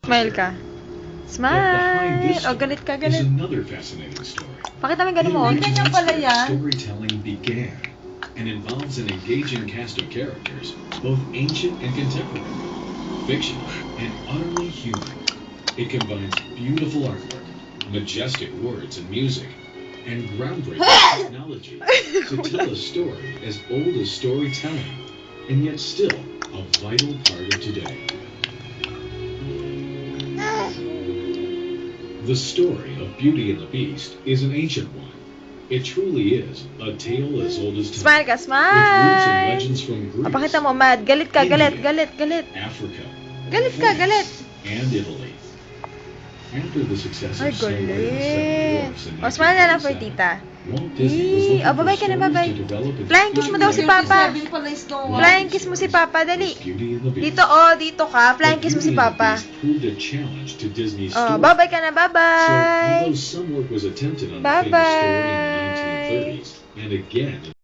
Smile ka. Smile! O, galit ka, galit. Pakita mo yung galit mo. Ganyan pala yan. Storytelling began and involves an engaging cast of characters, both ancient and contemporary, fictional and utterly human. It combines beautiful artwork, majestic words and music, and groundbreaking technology to tell a story as old as storytelling, and yet still a vital part of today. The story of Beauty and the Beast is an ancient one. It truly is a tale as old as time. Smile ka, With roots and smile! legends from Greece, Pakita mo, mad. Galit ka, galit, galit, galit. Africa, Galit ka, galit. and Italy. After the success Ay, of Snow White and the Seven galit. Dwarfs in O, smile na lang for 1987, tita. Walt Disney was Yee! looking O, for babay ka na, stories babay. to develop its Flying kiss mo daw si future Papa. Sabi pala yung Snow White. Flying kiss mo si Papa, dali. Beauty and the Beast. Dito, dito ka. Flying kiss mo si But Beauty and the Papa. Beast proved a challenge to Disney's Oh, story. babay ka na, So, bye-bye. although some work was attempted on the Bye-bye. famous story in the 1930s, and again in